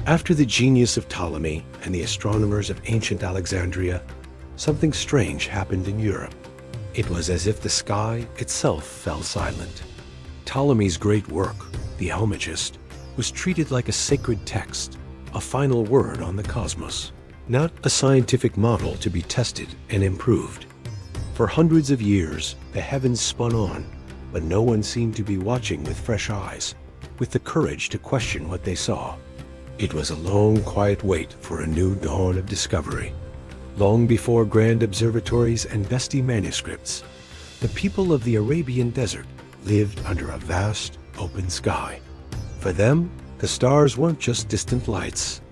After the genius of Ptolemy and the astronomers of ancient Alexandria, something strange happened in Europe. It was as if the sky itself fell silent. Ptolemy's great work, the Almagest, was treated like a sacred text, a final word on the cosmos, not a scientific model to be tested and improved. For hundreds of years, the heavens spun on, but no one seemed to be watching with fresh eyes, with the courage to question what they saw. It was a long, quiet wait for a new dawn of discovery. Long before grand observatories and dusty manuscripts, the people of the Arabian desert lived under a vast, open sky. For them, the stars weren't just distant lights.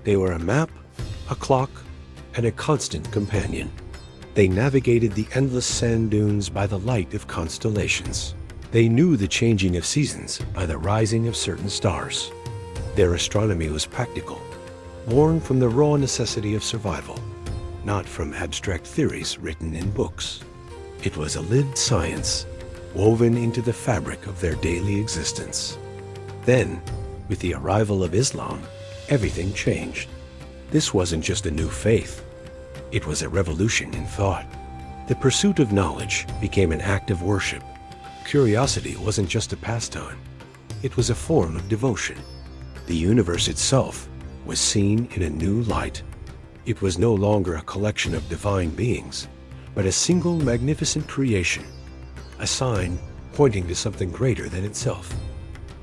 They were a map, a clock, and a constant companion. They navigated the endless sand dunes by the light of constellations. They knew the changing of seasons by the rising of certain stars. Their astronomy was practical, born from the raw necessity of survival, not from abstract theories written in books. It was a lived science, woven into the fabric of their daily existence. Then, with the arrival of Islam, everything changed. This wasn't just a new faith. It was a revolution in thought. The pursuit of knowledge became an act of worship. Curiosity wasn't just a pastime. It was a form of devotion. The universe itself was seen in a new light. It was no longer a collection of divine beings, but a single magnificent creation, a sign pointing to something greater than itself.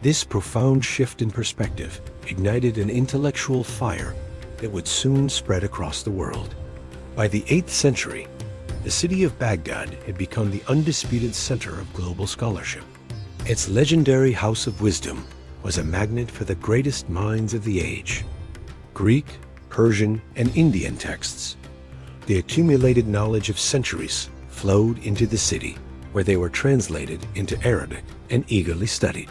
This profound shift in perspective ignited an intellectual fire that would soon spread across the world. By the 8th century, the city of Baghdad had become the undisputed center of global scholarship. Its legendary House of Wisdom was a magnet for the greatest minds of the age. Greek, Persian, and Indian texts, the accumulated knowledge of centuries, flowed into the city, where they were translated into Arabic and eagerly studied.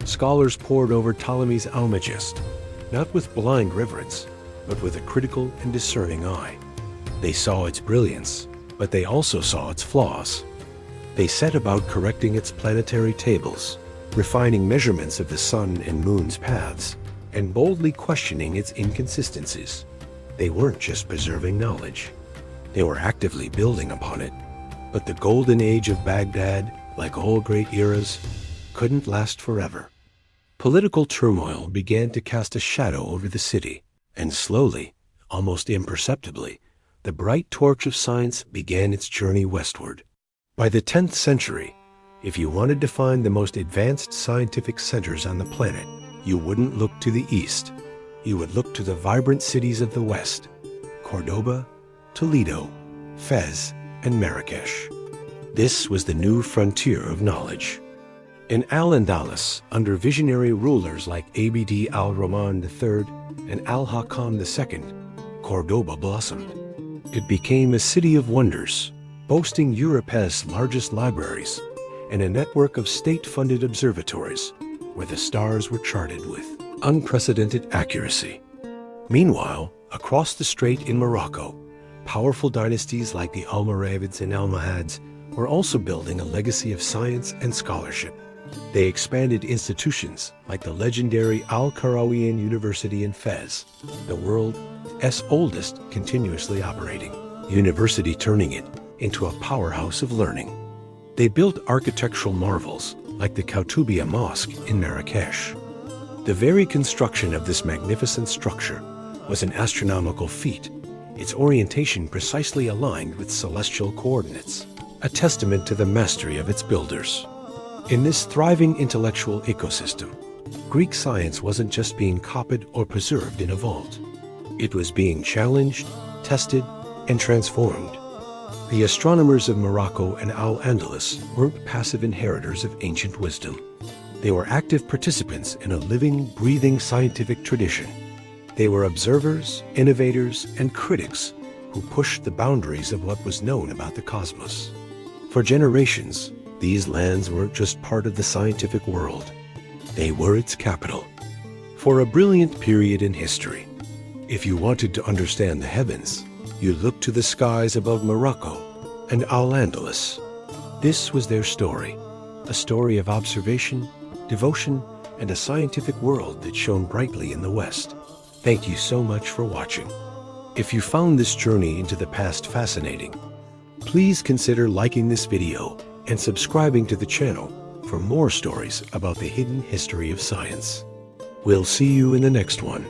Scholars pored over Ptolemy's Almagest, not with blind reverence, but with a critical and discerning eye. They saw its brilliance, but they also saw its flaws. They set about correcting its planetary tables, refining measurements of the sun and moon's paths, and boldly questioning its inconsistencies. They weren't just preserving knowledge. They were actively building upon it. But the Golden Age of Baghdad, like all great eras, couldn't last forever. Political turmoil began to cast a shadow over the city, and slowly, almost imperceptibly, the bright torch of science began its journey westward. By the 10th century, if you wanted to find the most advanced scientific centers on the planet, you wouldn't look to the east. You would look to the vibrant cities of the west: Córdoba, Toledo, Fez, and Marrakesh. This was the new frontier of knowledge. In Al-Andalus, under visionary rulers like Abd al-Rahman III and Al-Hakam II, Córdoba blossomed. It became a city of wonders, boasting Europe's largest libraries and a network of state-funded observatories where the stars were charted with unprecedented accuracy. Meanwhile, across the strait in Morocco, powerful dynasties like the Almoravids and Almohads were also building a legacy of science and scholarship. They expanded institutions like the legendary Al-Qarawiyyin University in Fez, the world's oldest continuously operating university, turning it into a powerhouse of learning. They built architectural marvels like the Koutoubia Mosque in Marrakesh. The very construction of this magnificent structure was an astronomical feat, its orientation precisely aligned with celestial coordinates, a testament to the mastery of its builders. In this thriving intellectual ecosystem, Greek science wasn't just being copied or preserved in a vault. It was being challenged, tested, and transformed. The astronomers of Morocco and Al-Andalus weren't passive inheritors of ancient wisdom. They were active participants in a living, breathing scientific tradition. They were observers, innovators, and critics who pushed the boundaries of what was known about the cosmos. For generations, these lands weren't just part of the scientific world. They were its capital. For a brilliant period in history, if you wanted to understand the heavens, you looked to the skies above Morocco and Al-Andalus. This was their story, a story of observation, devotion, and a scientific world that shone brightly in the West. Thank you so much for watching. If you found this journey into the past fascinating, please consider liking this video and subscribing to the channel for more stories about the hidden history of science. We'll see you in the next one.